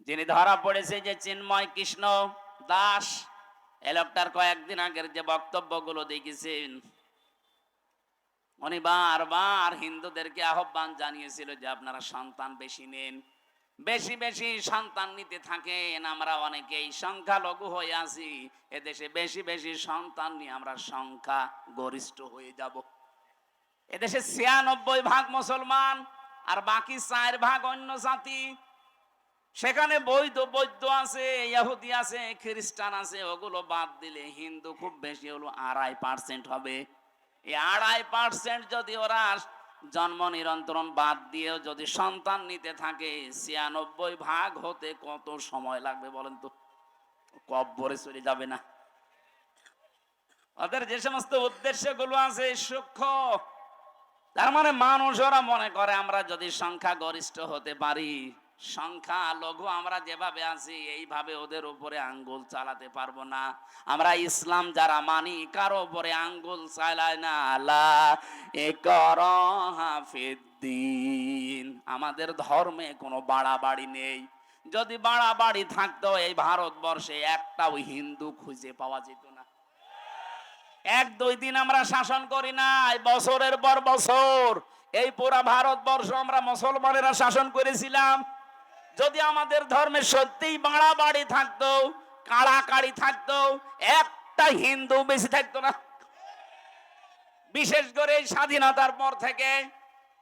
যিনি ধরা পড়েছে যে চিন্ময় কৃষ্ণ দাস, এই লোকটার কয়েকদিন আগের যে বক্তব্যগুলো দেখেছেন, উনি বারবার হিন্দুদেরকে আহ্বান জানিয়েছিল যে আপনারা সন্তান বেশি নেন, বেশি বেশি সন্তান নিতে থাকেন। আমরা অনেকেই সংখ্যালঘু হয়ে আছি, এদেশে বেশি বেশি সন্তান নিয়ে আমরা সংখ্যা গরিষ্ঠ হয়ে যাব। এদেশে ৯৬% মুসলমান আর বাকি 4% অন্য জাতি। সেখানে বৌদ্ধ আছে, ইহুদি আছে, খ্রিস্টান আছে, ওগুলো বাদ দিলে হিন্দু খুব বেশি হলো ২.৫% হবে। এই ২.৫% যদি ওরা জন্ম নিয়ন্ত্রণ বাদ দিয়েও যদি সন্তান নিতে থাকে, ৯৬% হতে কত সময় লাগবে বলেন তো? কব্বরে চলে যাবে না? ওদের যে সমস্ত উদ্দেশ্যগুলো আছে সূক্ষ্ম। তার মানে মানুষ ওরা মনে করে আমরা যদি সংখ্যা গরিষ্ঠ হতে পারি, সংখ্যা লঘু আমরা যেভাবে আছি এইভাবে ওদের উপরে আঙ্গুল চালাতে পারবো না। আমরা ইসলাম যারা মানি কারো উপরে আঙ্গুল চালায় না। লা ইকরাহা ফিদ্দিন, আমাদের ধর্মে কোনো বাড়াবাড়ি নেই। যদি বাড়াবাড়ি থাকতো এই ভারতবর্ষে একটাও হিন্দু খুঁজে পাওয়া যেত না। ১-২ দিন আমরা শাসন করি না, বছরের পর বছর এই পুরা ভারতবর্ষ আমরা মুসলমানেরা শাসন করেছিলাম। যদি আমাদের ধর্মে সত্যিই বাড়াবাড়ি থাকতো, কাড়াকাড়ি থাকতো, একটা হিন্দু বেশি থাকতো না। বিশেষ করে স্বাধীনতার পর থেকে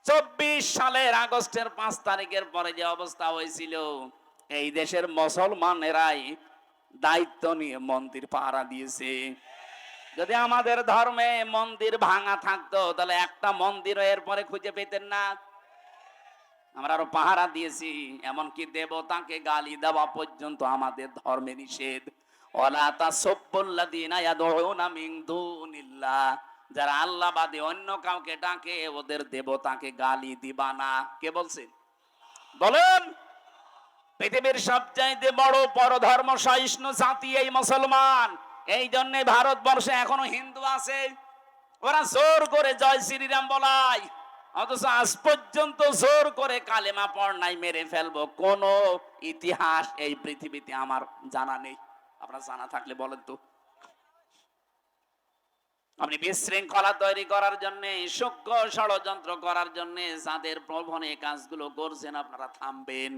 ২৪ সালের আগস্টের ৫ তারিখের পরে যে অবস্থা হয়েছিল, এই দেশের মুসলমানেরাই দায়িত্ব নিয়ে মন্দির পাহারা দিয়েছে। যদি আমাদের ধর্মে মন্দির ভাঙা থাকতো তাহলে একটা মন্দির এরপরে খুঁজে পেতেন না। আমরা আরো পাহারা দিয়েছি, এমনকি দেবতাকে গালি দেওয়া পর্যন্ত আমাদের ধর্মে নিষেধ। ওয়ালা তাসাব্বুল্লাযিনা ইয়াদউনা মিন দুনিল্লাহ, যারা আল্লাহ বাদে অন্য কাউকে ডাকে ওদের দেবতাকে গালি দিবা না। কে বলছেন বলেন? পৃথিবীর সবচাইতে বড় পরধর্ম সহিষ্ণু জাতি এই মুসলমান। এই জন্য ভারতবর্ষে এখনো হিন্দু আছে, ওরা জোর করে জয় শ্রীরাম বলায়, অথচ আজ পর্যন্ত জোর করে কালেমা পড়নায় মেরে ফেলবো কোন ইতিহাস এই পৃথিবীতে আমার জানা নেই। আপনার জানা থাকলে বলেন তো। আপনি বিশৃঙ্খলা তৈরি করার জন্য, সূক্ষ্ম ষড়যন্ত্র করার জন্য যাদের প্রলোভনে কাজগুলো করছেন আপনারা থামবেন।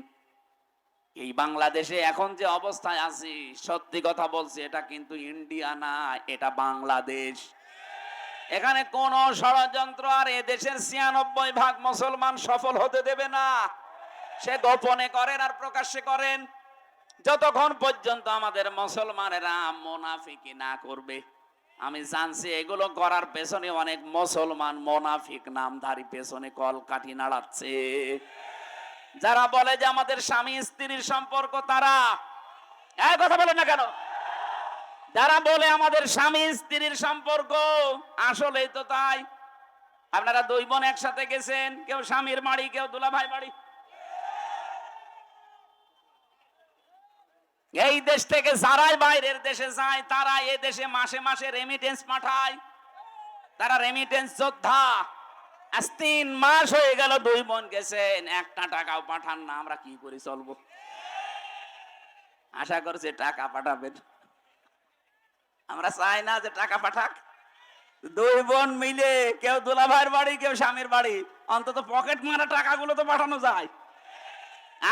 এই বাংলাদেশে এখন যে অবস্থায় আছি, সত্যি কথা বলছি, এটা কিন্তু ইন্ডিয়া না, এটা বাংলাদেশ। এখানে কোন ষড়যন্ত্র আর এদেশের ৯৬% মুসলমান সফল হতে দেবে না। সে গোপনে করেন আর প্রকাশ্যে করেন, যতক্ষণ পর্যন্ত আমাদের মুসলমানেরা মুনাফিকি না করবে। আমি জানছি এগুলো করার পেছনে অনেক মুসলমান মুনাফিক নামধারী পেছনে কলকাঠি নাড়াচ্ছে। যারা বলে যে আমাদের স্বামী স্ত্রীর সম্পর্ক, তারা এক কথা বলে না কেন? যারা বলে আমাদের স্বামী স্ত্রীর সম্পর্ক, আসলেই তো তাই। আপনারা ২ বোন একসাথে গেছেন, কেউ স্বামীর বাড়ি, কেউ দুলাভাই বাড়ি। এই দেশ থেকে যারাই বাইরের দেশে যায়, তারা এই দেশে মাসে মাসে রেমিটেন্স পাঠায়। তারা রেমিটেন্স যোদ্ধা। আজ ৩ মাস হয়ে গেল ২ বোন গেছেন, একটা টাকাও পাঠান না। আমরা কি করে চলবো? আশা করছে টাকা পাঠাবেন। আমরা চাই না যে টাকা পাঠাক। ২ বোন মিলে, কেউ দুলাভাইয়ের বাড়ি, কেউ স্বামীর বাড়ি, অন্তত পকেট মারা টাকাগুলো তো পাঠানো যায়।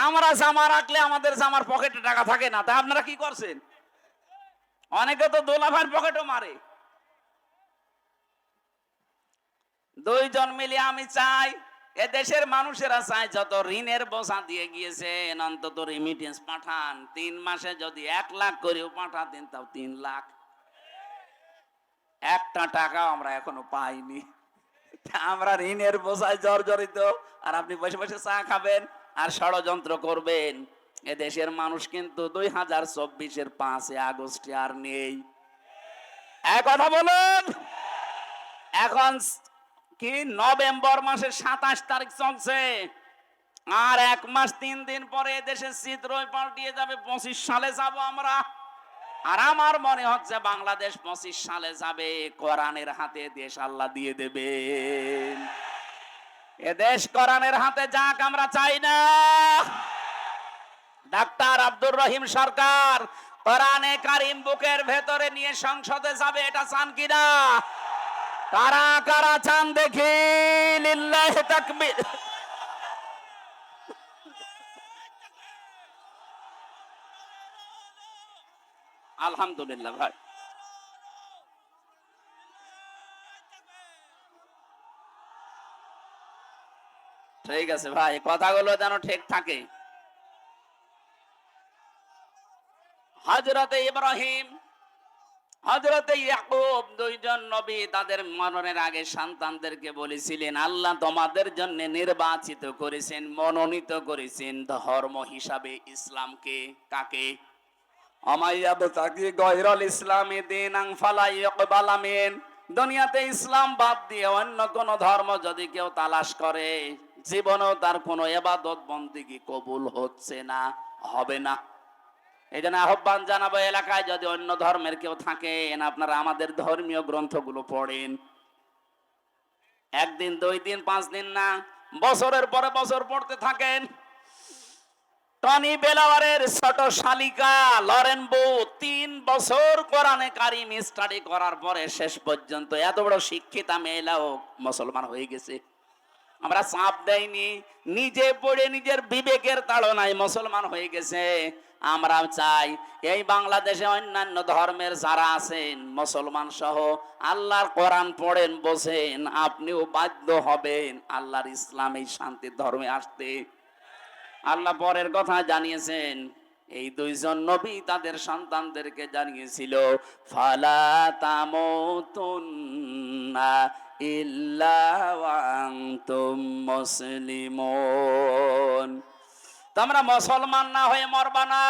আমরা জামা রাখলে আমাদের জামার পকেটে টাকা থাকে না, তা আপনারা কি করছেন? অনেকে তো দুলাভাইয়ের পকেটও মারে। ২ জন মিলে আমি চাই, এ দেশের মানুষেরা চায় যত ঋণের বোঝা দিয়ে গিয়েছেন অন্তত রেমিটেন্স পাঠান। ৩ মাসে যদি ১ লাখ করেও পাঠাতেন তাও ৩ লাখ। একটা টাকাও আমরা এখনো পাইনি। আমরা ঋণের বোঝায় জর্জরিত, আর আপনি বসে বসে চা খাবেন আর ষড়যন্ত্র করবেন। এ দেশের মানুষ কিন্তু ২০২৪-এর ৫ আগস্টে আর নেই। এক কথা বলুন। এখন কি নভেম্বর মাসের ২৭ তারিখ চলছে, আর ১ মাস ৩ দিন পরে দেশের চিত্রই পাল্টিয়ে যাবে। ২৫ সালে যাব আমরা। আর আমার মনে হচ্ছে বাংলাদেশ ২৫ সালে যাবে, কোরআনের হাতে দেশ আল্লাহ দিয়ে দেবেন। এ দেশ কোরআনের হাতে যাক, আমরা চাই না। ডাক্তার আব্দুর রহিম সরকার কোরআনে কারিম বুকের ভেতরে নিয়ে সংসদে যাবে, এটা চান কিনা? কারা কারা চান দেখি? লিল্লাহি তাকবীর। আলহামদুলিল্লাহ ভাই, ঠিক আছে ভাই, কথাগুলো যেন ঠিক থাকে। হযরতে ইব্রাহিম, হযরতে ইয়াকুব, দুইজন নবী তাদের মরণের আগে সন্তানদেরকে বলেছিলেন, আল্লাহ তোমাদের জন্য নির্বাচিত করেছেন, মনোনীত করেছেন ধর্ম হিসাবে ইসলামকে। কাকে? আমাইয়াবতাগি গায়রাল ইসলামি দীনান ফালা ইউকবালা মিন। দুনিয়াতে ইসলাম বাদ দিয়ে অন্য কোন ধর্ম যদি কেউ তালাশ করে, জীবনেও তার কোনো ইবাদত বন্দেগী কবুল হচ্ছে না, হবে না। এই জন্য আহ্বান জানাবো, এলাকায় যদি অন্য ধর্মের কেউ থাকেন, আপনারা আমাদের ধর্মীয় গ্রন্থগুলো পড়েন। একদিন, 2 দিন, 5 দিন না, বছরের পরে বছর পড়তে থাকেন। টনি বেলাওয়ারের ছোট শালিকা লরেন বু 3 বছর কোরআনে কারিম স্টাডি করার পরে শেষ পর্যন্ত এত বড় শিক্ষিতা মেয়েলাও মুসলমান হয়ে গেছে। আমরা চাপ দেয়নি, নিজে পড়ে নিজের বিবেকের তাড়নায় মুসলমান হয়ে গেছে। আমরা চাই এই বাংলাদেশে অন্যান্য ধর্মের যারা আছেন মুসলমান সহ, আল্লাহর কোরআন পড়েন, বোঝেন, আপনিও বাধ্য হবেন আল্লাহর ইসলাম এই শান্তির ধর্মে আসতে। আল্লাহ পরের কথা জানিয়েছেন, এই 2 জন নবী তাদের সন্তানদেরকে জানিয়েছিল, ফালা তামুতুন্না ইল্লা ওয়া আনতুম মুসলিমুন। তোমরা মুসলমান না হয়ে মরবা না।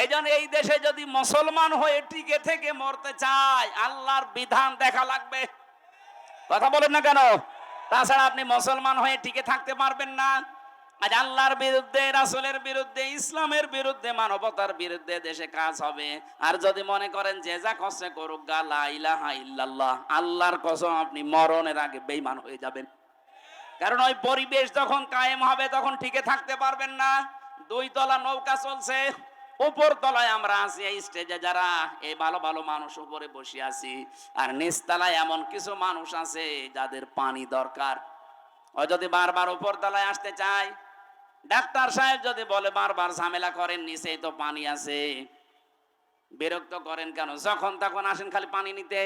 এইজন্য এই দেশে যদি মুসলমান হয়ে টিকে থেকে মরতে চায়, আল্লাহর বিধান দেখা লাগবে। কথা বলেন না কেন? তাছাড়া আপনি মুসলমান হয়ে টিকে থাকতে পারবেন না। আজ আল্লাহর বিরুদ্ধে, রাসূলের বিরুদ্ধে, ইসলামের বিরুদ্ধে, মানবতার বিরুদ্ধে দেশে কাজ হবে। আর যদি মনে করেন যে যা করছে করুক, গা লা ইলাহা ইল্লাল্লাহ, আল্লাহর কসম আপনি মরণের আগে বেঈমান হয়ে যাবেন। কারণ ওই পরিবেশ যখন কায়েম হবে তখন টিকে থাকতে পারবেন না। 2 তলা নৌকা চলছে, উপর তলায় আমরা আছি, এই স্টেজে যারা এই ভালো ভালো মানুষ উপরে বসে আছি, আর নিচ তলায় এমন কিছু মানুষ আছে যাদের পানি দরকার। ও যদি বারবার উপর তলায় আসতে চায়, ডাক্তার সাহেব যদি বলে বারবার ঝামেলা করেন, নিচেই তো পানি আছে, বিরক্ত করেন কেন, যখন তখন আসেন খালি পানি নিতে।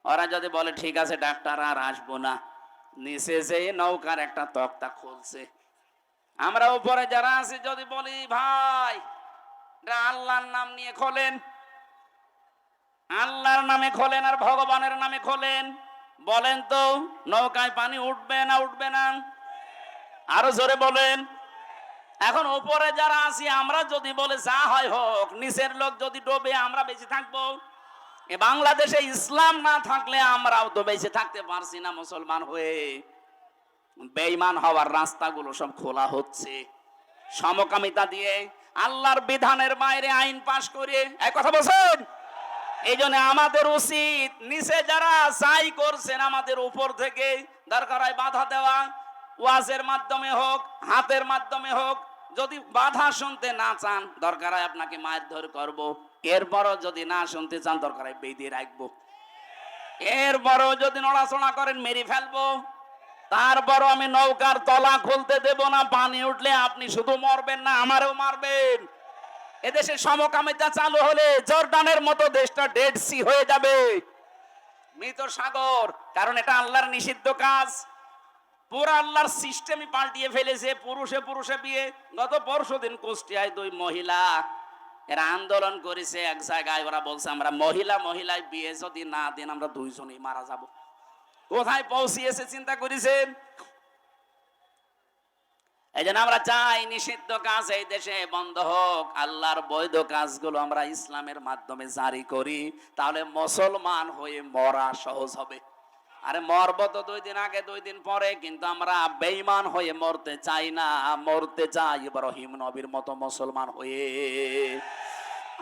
ওরা যদি বলে ঠিক আছে ডাক্তার আর আসবো না, নিচে যে নৌকার একটা তক্তা খুলছে। আমরা উপরে যারা আছি যদি বলি ভাই আল্লাহর নাম নিয়ে খোলেন, আল্লাহর নামে খোলেন আর ভগবানের নামে খোলেন, বলেন তো নৌকায় পানি উঠবে না উঠবে না? আরো জোরে বলেন। এখন উপরে যারা আছি আমরা যদি বলে যা হয় হোক, নিচের লোক যদি ডোবে আমরা বেঁচে থাকবো? এ বাংলাদেশে ইসলাম না থাকলে আমরাও তো বেঁচে থাকতে পারছি না মুসলমান হয়ে। বেঈমান হওয়ার রাস্তাগুলো সব খোলা হচ্ছে সমকামিতা দিয়ে, আল্লাহর বিধানের বাইরে আইন পাশ করে। এই কথা বলছেন? এই জন্য আমাদের উচিত নিচে যারা যাই করছেন আমাদের উপর থেকে দরকার হয় বাধা দেওয়া, ওয়াজের মাধ্যমে হোক, হাতের মাধ্যমে হোক। যদি বাধা শুনতে না চান, দরকার হয় আপনাকে মারধর করব। এরপরও যদি না শুনতে চান, দরকার হয় বেঁধে রাখবো। এরপরও যদি নড়াচড়া করেন, মেরে ফেলবো। তারপরও আমি নৌকার তলা খুলতে দেব না। পানি উঠলে আপনি শুধু মরবেন না, আমারও মারবেন। এদেশে সমকামিতা চালু হলে জর্ডানের মতো দেশটা ডেড সি হয়ে যাবে, মৃত সাগর। কারণ এটা আল্লাহর নিষিদ্ধ কাজ। পুরো আল্লাহর সিস্টেমই পাল্টিয়ে ফেলেছে। পুরুষে পুরুষে বিয়ে। গত পরশুদিন কুষ্টিয়ায় 2 মহিলা এরা আন্দোলন করেছে এক জায়গায়। ওরা বলছে আমরা মহিলা মহিলায় বিয়ে যদি না দেন আমরা 2 জনই মারা যাব। কোথায় পৌঁছিয়েছে চিন্তা করেছেন? এই জন্য আমরা চাই নিষিদ্ধ কাজ এই দেশে বন্ধ হোক। আল্লাহর বৈধ কাজগুলো আমরা ইসলামের মাধ্যমে জারি করি, তাহলে মুসলমান হয়ে মরা সহজ হবে। আরে মরবো তো 2 দিন আগে 2 দিন পরে, কিন্তু আমরা বেঈমান হয়ে মরতে চাই না। মরতে চাই ইব্রাহিম নবীর মতো মুসলমান হয়ে।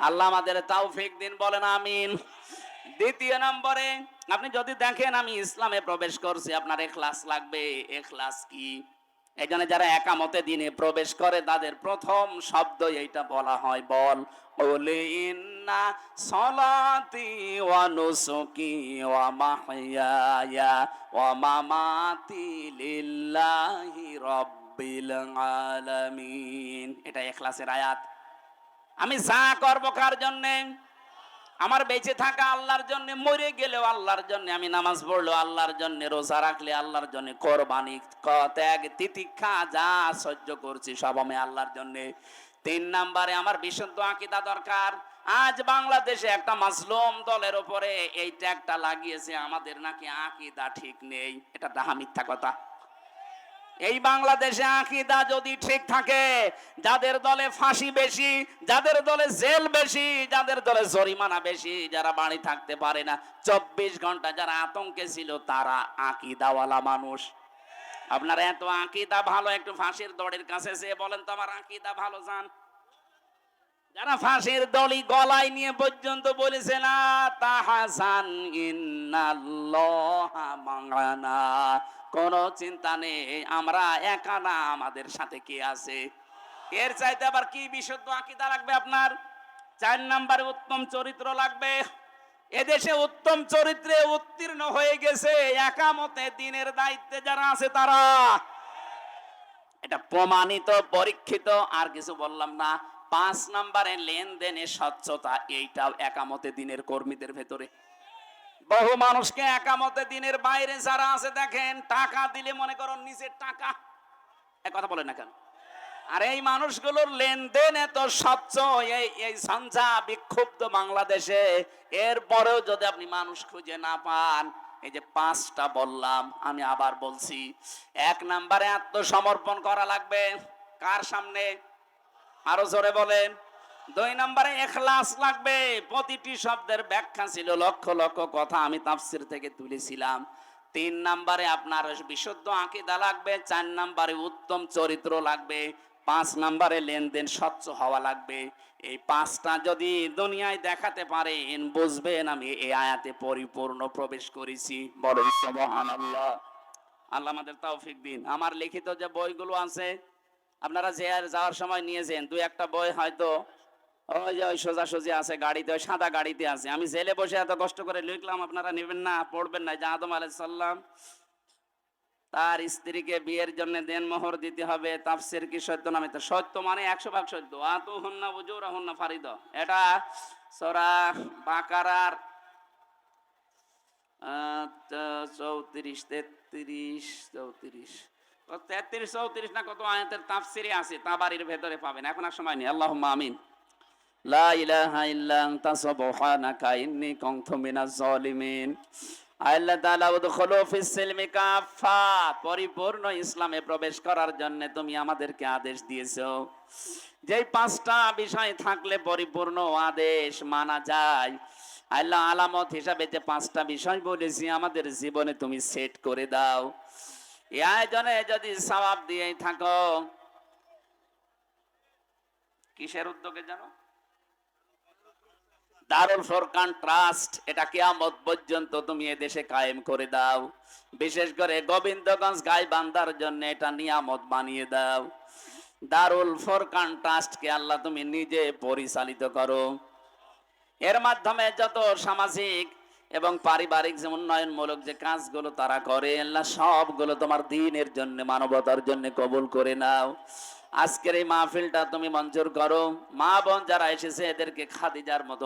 আল্লাহ আমাদের তৌফিক দিন, বলেন আমিন। দ্বিতীয় নম্বরে, আপনি যদি দেখেন আমি ইসলামে প্রবেশ করছি, আপনার ইখলাস লাগবে। ইখলাস কি? এই জন্য যারা একামতে দিনে প্রবেশ করে তাদের প্রথম শব্দ এইটা বলা হয়, বল ওলে ইন্না সলাতি ওয়া নুসুকি ওয়া মাহইয়ায়া ওয়া মামাতি লিল্লাহি রাব্বিল আলামিন। এটা ইখলাসের আয়াত। আমি যা করব কার জন্য? আমার বেঁচে থাকা আল্লাহর জন্য, মরে গেলেও আল্লাহর জন্য, আমি নামাজ পড়লেও আল্লাহর জন্য, রোজা রাখলে আল্লাহর জন্য, কোরবানি ত্যাগ তিতিক্ষা যা সহ্য করছি সব আমি আল্লাহর জন্য। 3 নম্বরে আমার বিশুদ্ধ আকীদা দরকার। আজ বাংলাদেশে একটা মাসলুম দলের উপরে এই ট্যাগটা লাগিয়েছে, আমাদের নাকি আকীদা ঠিক নেই। এটা ডাহা মিথ্যা কথা। এই বাংলাদেশে আকীদা যদি ঠিক থাকে, যাদের দলে ফাঁসি বেশি, যাদের দলে জেল বেশি, যাদের দলে জরিমানা বেশি, যারা বাড়ি থাকতে পারে না 24 ঘন্টা যারা আতঙ্কে ছিল, তারা আকীদাওয়ালা মানুষ। আপনারা এত আকীদা ভালো, একটু ফাঁসির দড়ির কাছে যেয়ে বলেন তো আমার আকীদা ভালো যান। যারা ফাঁসির দড়ি গলায় নিয়ে পর্যন্ত বলেছে না তাহাসান ইন্নাল্লাহা মা'ানা, কোন চিন্তা নেই, আমরা একা না, আমাদের সাথে কে আছে। এর চাইতে আবার কি বিশুদ্ধ আকীদা লাগবে আপনার? 4 নম্বরে উত্তম চরিত্র লাগবে। এদেশে উত্তম চরিত্রে উত্তীর্ণ হয়ে গেছে একামতে দিনের দায়িত্বে যারা আছে তারা। এটা প্রমাণিত, পরীক্ষিত, আর কিছু বললাম না। 5 নম্বরে লেনদেনে স্বচ্ছতা, এইটাও একামতে দিনের কর্মীদের ভেতরে। বহু মানুষকে একামতে দিনের বাইরে যারা আছে দেখেন, টাকা দিলে মনে করো নিজের টাকা, এক কথা বলে না কেন? আর এই মানুষগুলোর লেনদেন এত স্বচ্ছ, এই ঝঞ্ঝা বিক্ষুব্ধ বাংলাদেশে, এরপরেও যদি আপনি মানুষ খুঁজে না পান, এই যে 5টা বললাম, আমি আবার বলছি। 1 নম্বরে আত্মসমর্পণ করা লাগবে। কার সামনে? আরো জোরে বলেন। 2 নম্বরে ইখলাস লাগবে। প্রতিটি শব্দের ব্যাখ্যা ছিল, লক্ষ লক্ষ কথা আমি তাফসীর থেকে তুলেছিলাম। 3 নম্বরে আপনার বিশুদ্ধ আকীদা লাগবে। 4 নম্বরে উত্তম চরিত্র লাগবে। 5 নম্বরে লেনদেন স্বচ্ছ হওয়া লাগবে। এই 5টা যদি দুনিয়ায় দেখাতে পারেন, বুঝবেন আমি এই আয়াতে পরিপূর্ণ প্রবেশ করেছি। বলেন সুবহানাল্লাহ। আল্লাহ আমাদের তৌফিক দিন। আমার লিখিত যে বইগুলো আছে, আপনারা যে আর যাওয়ার সময় নিয়ে যান। 2-1টা বই হয়তো ওই যে ওই সোজাসুজি আছে গাড়িতে, ওই সাদা গাড়িতে আছে। আমি জেলে বসে এত কষ্ট করে লিখলাম, আপনারা নেবেন না, পড়বেন না। যে আদম আলাইহিস সালাম তার স্ত্রীকে বিয়ের জন্য দেনমোহর দিতে হবে, তাফসীর কি সত্য না মিথ্যা? সত্য মানে 100% সত্য। আতুহুন্না উজুরাহুন্না ফারিদা, এটা সূরা বাকারার 34, 33, 34 না কত আয়াতের তাফসীরে আছে, তাবারির ভেতরে পাবেন। এখন আর সময় নেই। আল্লাহুম্মা আমিন। লা ইলাহা ইল্লা আনতা সুবহানাকা ইন্নী কুনতু মিনাজ জালিমিন। আল্লাহ তাআলা উদখুলু ফিস সিলমি কাফা, পরিপূর্ণ ইসলামে প্রবেশ করার জন্য তুমি আমাদেরকে আদেশ দিয়েছো। যেই 5টা বিষয় থাকলে পরিপূর্ণ আদেশ মানা যায়। আল্লাহ আলামত হিসাবে যে 5টা বিষয় বলেছি, আমাদের জীবনে তুমি সেট করে দাও। এই আয়োজনে যদি সওয়াব দিয়েই থাকো, কিসের উদ্যোগে জানো? দারুল ফুরকান ট্রাস্ট, এটা কিয়ামত পর্যন্ত তুমি এদেশে কায়েম করে দাও। বিশেষ করে গোবিন্দগঞ্জ গাইবান্ধার জন্য এটা নিয়ামত বানিয়ে দাও। দারুল ফুরকান ট্রাস্টকে আল্লাহ তুমি নিজে পরিচালিত করো। এর মাধ্যমে যত সামাজিক এবং পারিবারিক যে উন্নয়নমূলক যে কাজগুলো তারা করে, আল্লাহ সবগুলো তোমার দ্বীনের জন্য, মানবতার জন্য কবুল করে নাও। আজকের এই মাহফিলটা তুমি মঞ্জুর করো। মা বোন যারা এসেছে এদেরকে খাদিজার মতো